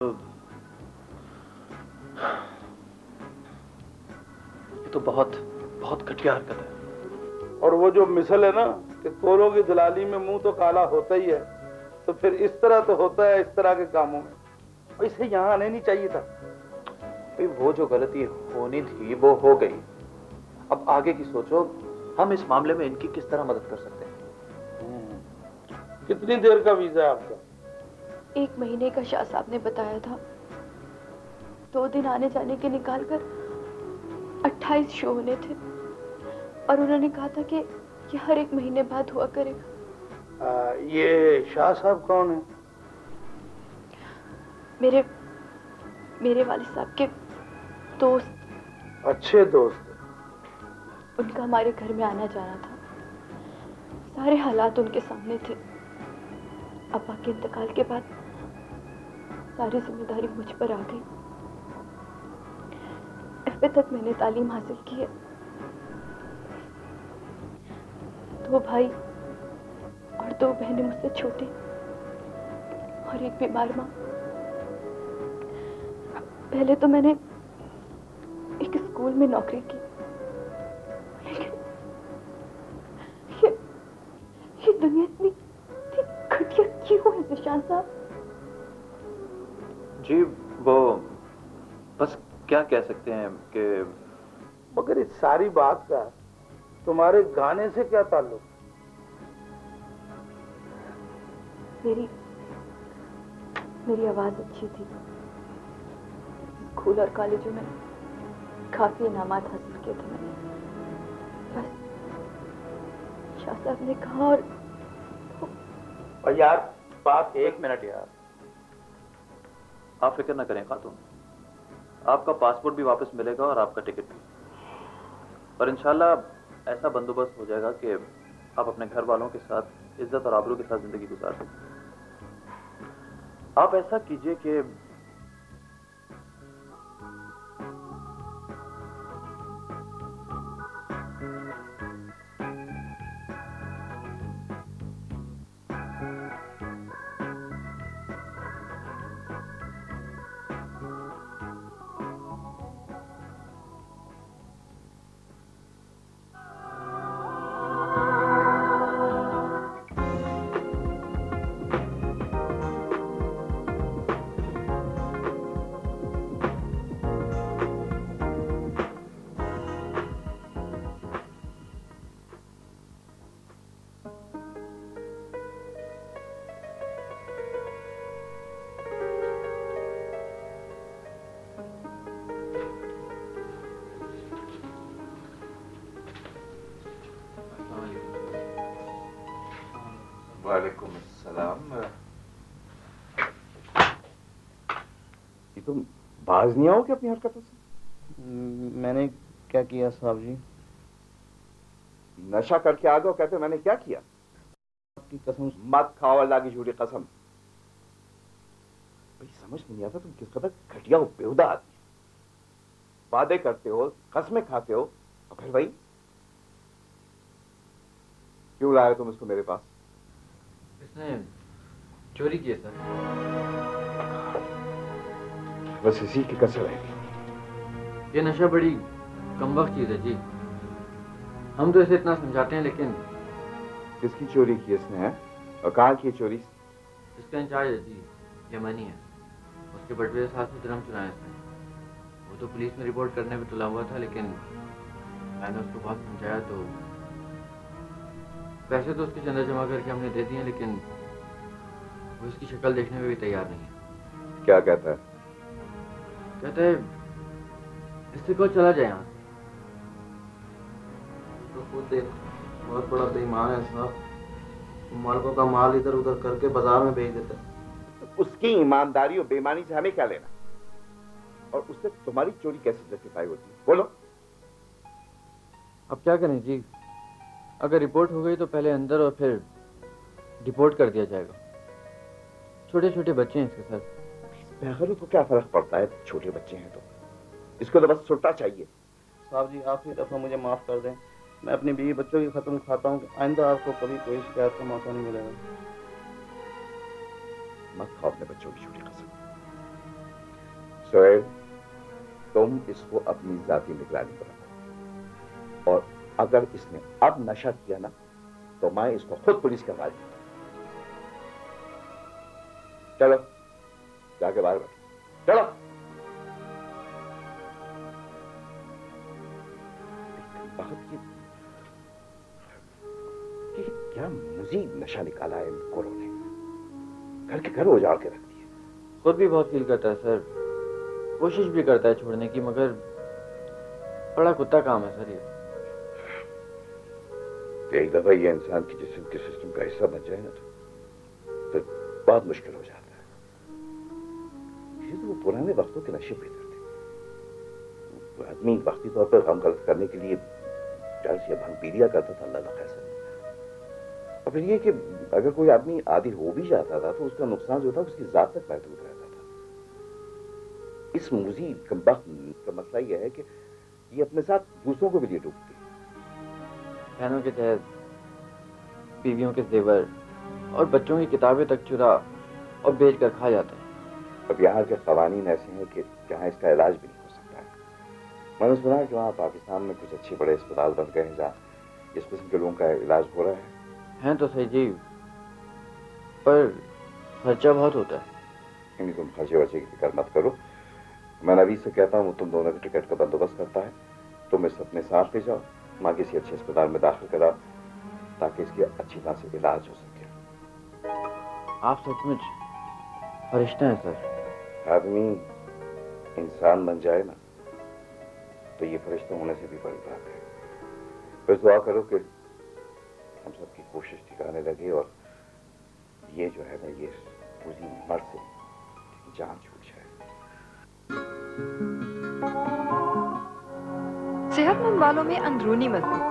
یہ تو بہت بہت گھٹیا حرکت ہے. اور وہ جو مثل ہے نا کہ کولوں کی دلالی میں منہ تو کالا ہوتا ہی ہے، تو پھر اس طرح تو ہوتا ہے اس طرح کے کاموں میں. اسے یہاں آنے نہیں چاہیے تھا. وہ جو غلطی ہونی تھی وہ ہو گئی. اب آگے کی سوچو، ہم اس معاملے میں ان کی کس طرح مدد کر سکتے ہیں. کتنی دیر کا ویزا ہے آپ کا؟ 1 مہینے کا شاہ صاحب نے بتایا تھا. 2 دن آنے جانے کے نکال کر 28 شو ہونے تھے، اور انہوں نے کہا تھا کہ یہ ہر 1 مہینے بعد ہوا کرے گا. یہ شاہ صاحب کون ہیں؟ میرے والد صاحب کے دوست. اچھے دوست. ان کا ہمارے گھر میں آنا جانا تھا. سارے حالات ان کے سامنے تھے. ابا کے انتقال کے بعد ساری ذمہ داری مجھ پر آ گئی. FA تک میں نے تعلیم حاصل کی ہے. 2 بھائی اور 2 بہنیں مجھ سے چھوٹی، اور ایک بیمار ماں. پہلے تو میں نے ایک اسکول میں نوکری کی، لیکن یہ دنیا اتنی گھٹیا کیوں ہے ذیشان صاحب؟ جی وہ بس کیا کہہ سکتے ہیں کہ مگر اس ساری بات کا تمہارے گانے سے کیا تعلق؟ میری آواز اچھی تھی. اسکول اور کالجوں میں کافی انعامات حاصل کیے تھے میں نے. بس شاہ صاحب نے کہا اور یار بات 1 منٹ یار، آپ فکر نہ کریں خاتون، آپ کا پاسپورٹ بھی واپس ملے گا اور آپ کا ٹکٹ بھی. اور انشاءاللہ ایسا بندوبست ہو جائے گا کہ آپ اپنے گھر والوں کے ساتھ عزت اور آبرو کے ساتھ زندگی گزار سکیں. آپ ایسا کیجئے کہ وعلیکم السلام. تم باز نہیں آؤ کہ اپنی حرکتوں سے؟ میں نے کیا کیا صاحب جی؟ نشہ کر کے آ گئے کہتے ہو میں نے کیا کیا؟ آپ کی قسم مت کھاؤ اللہ کی جھوٹی قسم. بھائی سمجھ نہیں آتا تم کس قدر گھٹیا ہو، بیہودہ آدمی. وعدے کرتے ہو، قسمیں کھاتے ہو، اور پھر بھائی کیوں لائے تم اس کو میرے پاس؟ اس نے چوری کی ہے سر. بس اسی کی کسر ہے. یہ نشہ بڑی کم وقت چیز ہے جی. ہم تو اسے اتنا سمجھاتے ہیں لیکن کس کی چوری کی اس نے ہے؟ اور کہاں کی چوری؟ اس کا انچارج ہے جی، یمنی ہے. اس کے بٹوے سے 700 درہم چرائے اس نے. وہ تو پولیس میں رپورٹ کرنے پہ تلا ہوا تھا، لیکن میں نے اس کو بہت سمجھایا تو پیسے تو اس کے چندہ جمع کر کے ہم نے دے دیے، لیکن وہ اس کی شکل دیکھنے میں بھی تیار نہیں ہے. کیا کہتا ہے؟ کہتا ہے اس سے کوئی چلا جائے یہاں. تو خود ایک بہت بڑا بے ایمان ہے صاحب. مالکوں کا مال ادھر ادھر کر کے بازار میں بھیج دیتا ہے. اس کی ایمانداری اور بےایمانی سے ہمیں کیا لینا؟ اور اس سے تمہاری چوری کیسے جسٹیفائی ہوتی ہے؟ بولو. اب کیا کریں جی، اگر رپورٹ ہو گئی تو پہلے اندر اور پھر ڈپورٹ کر دیا جائے گا. چھوٹے چھوٹے بچے ہیں اس کے ساتھ. بغیر کو کیا فرق پڑتا ہے؟ چھوٹے بچے ہیں تو اس کو تو بس سٹا چاہیے. صاحب جی آخری دفعہ مجھے معاف کر دیں. میں اپنی بیوی بچوں کی ختم کھاتا ہوں کہ آئندہ آپ کو کبھی کوئی شکایت کا موقع نہیں ملے گا. مت کھاؤ اپنے بچوں کی چھوٹی قسم. سہیل تم اس کو اپنی ذاتی نگرانی پر رکھو اور اگر اس نے اب نشہ کیا نا تو میں اس کو خود پولیس کے حوالے دوں. چلو جا کے باہر بیٹھو. چلو. بہت یہ کیا مزید نشہ نکالا ہے ان کوروں نے. گھر کے گھر اجاڑ کے رکھ دیے. خود بھی بہت فیل کرتا ہے سر, کوشش بھی کرتا ہے چھوڑنے کی, مگر بڑا کتا کام ہے سر یہ. ایک دفعہ یہ انسان کی جسم کے سسٹم کا حصہ بن جائے نا تو بہت مشکل ہو جاتا ہے. یہ تو وہ پرانے وقتوں کے نشے بہتر تھے. آدمی وقتی طور پر غم غلط کرنے کے لیے چرس یا بھنگ پی لیا کرتا تھا, اللہ کا خیسر. اور پھر یہ کہ اگر کوئی آدمی عادی ہو بھی جاتا تھا تو اس کا نقصان جو تھا اس کی ذات تک محدود رہتا تھا. اس موذی کمبخت کا مسئلہ یہ ہے کہ یہ اپنے ساتھ دوسروں کو بھی لیے ڈوبتے. بہنوں کے جہیز, بیویوں کے زیور اور بچوں کی کتابیں تک چرا اور بیچ کر کھا جاتے ہیں. اب یہاں کے قوانین ایسے ہیں کہ جہاں اس کا علاج بھی نہیں ہو سکتا ہے. میں نے سنا ہے کہ وہاں پاکستان میں کچھ اچھے بڑے اسپتال بن گئے ہیں جہاں اس قسم کے لوگوں کا علاج ہو رہا ہے. ہیں تو صحیح جی, پر خرچہ بہت ہوتا ہے. یعنی تم خرچے ورچے کی فکر مت کرو. میں نوید سے کہتا ہوں وہ تم دونوں کی ٹکٹ کا بندوبست کرتا ہے. تم اس اپنے ساتھ لے جاؤ, ماں کسی اچھے اسپتال میں داخل کراؤ تاکہ اس کی اچھی طرح سے علاج ہو سکے. آپ سچ مچ فرشتہ ہیں سر. آدمی انسان بن جائے نا تو یہ فرشتہ ہونے سے بھی بڑی بات ہے. بس دعا کرو کہ ہم سب کی کوشش ٹھکانے لگے اور یہ جو ہے نا یہ پوری مرد سے جان چھوٹ جائے. صحت مند والوں میں اندرونی مضبوط.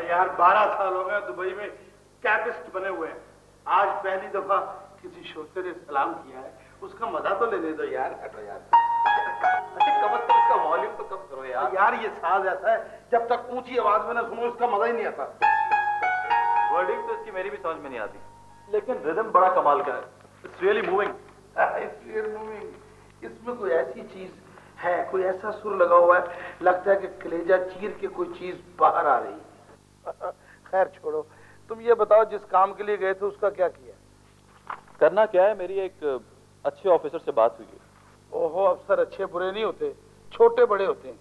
یار 12 سال ہو گئے دبئی میں کیپسٹ بنے ہوئے ہیں. آج پہلی دفعہ کسی شوتے نے سلام کیا ہے, اس کا مزہ تو لینے دو یار. ہٹو یار. کم از کم اس کا والیوم تو کم کرو یار. یار یہ ساز ایسا ہے جب تک اونچی آواز میں نہ سنو اس کا مزہ ہی نہیں آتا. ورڈنگ تو اس کی میری بھی سمجھ میں نہیں آتی, لیکن ردم بڑا کمال کا ہے. It's really moving. اس میں کوئی ایسی چیز ہے, کوئی ایسا سر لگا ہوا ہے, لگتا ہے کہ کلیجہ چیر کے کوئی چیز باہر آ رہی. خیر چھوڑو, تم یہ بتاؤ جس کام کے لیے گئے تھے اس کا کیا کیا؟ کرنا کیا ہے, میری ایک اچھے آفیسر سے بات ہوئی ہے. اوہو, افسر اچھے برے نہیں ہوتے, چھوٹے بڑے ہوتے ہیں.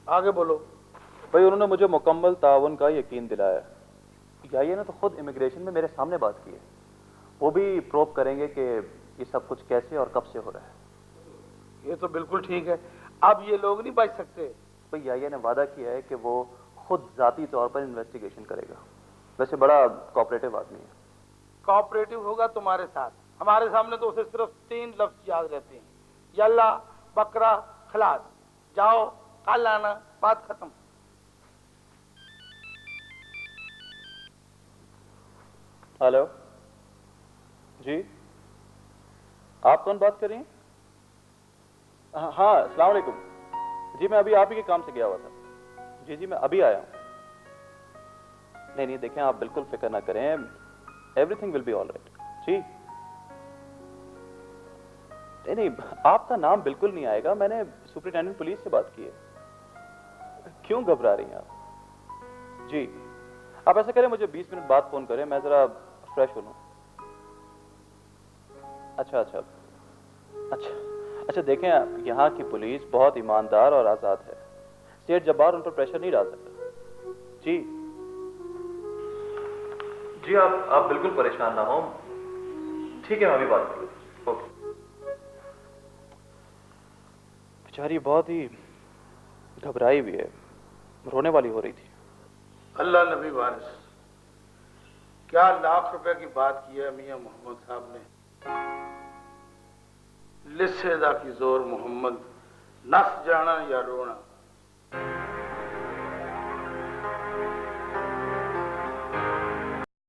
آگے بولو. بھائی انہوں نے مجھے مکمل تعاون کا یقین دلایا. یہ نے تو خود امیگریشن میں میرے سامنے بات کی ہے. وہ بھی پروب کریں گے کہ یہ سب کچھ کیسے اور کب سے ہو رہا ہے. یہ تو بالکل ٹھیک ہے. اب یہ لوگ نہیں بچ سکتے. بھائی یہ نے وعدہ کیا ہے کہ وہ خود ذاتی طور پر انویسٹیگیشن کرے گا. ویسے بڑا کوآپریٹو آدمی ہے. کوآپریٹو ہوگا تمہارے ساتھ, ہمارے سامنے تو اسے صرف 3 لفظ یاد رہتے ہیں, یلا, بکرا, خلاص. جاؤ, کل آنا, بات ختم. ہلو جی, آپ کون بات کر رہی ہیں؟ ہاں السلام علیکم. جی میں ابھی آپ ہی کے کام سے گیا ہوا تھا. جی میں ابھی آیا ہوں. نہیں دیکھیں آپ بالکل فکر نہ کریں, everything will be all right. جی نہیں آپ کا نام بالکل نہیں آئے گا. میں نے سپرنٹینڈنٹ پولیس سے بات کی ہے. کیوں گھبرا رہی ہیں آپ؟ جی آپ ایسا کریں, مجھے 20 منٹ بعد فون کریں, میں ذرا فریش ہو لوں. اچھا دیکھیں, یہاں کی پولیس بہت ایماندار اور آزاد ہے. سیٹ جبار ان پر پریشر نہیں ڈال سکتا. جی آپ بالکل پریشان نہ ہوں. ٹھیک ہے میں ابھی بات کروں. اوکے. بیچاری بہت ہی گھبرائی ہوئی ہے, رونے والی ہو رہی تھی. اللہ نبی وارث, کیا لاکھ روپے کی بات کی ہے میاں محمد صاحب نے. لسے دا کی زور محمد, نس جانا یا رونا.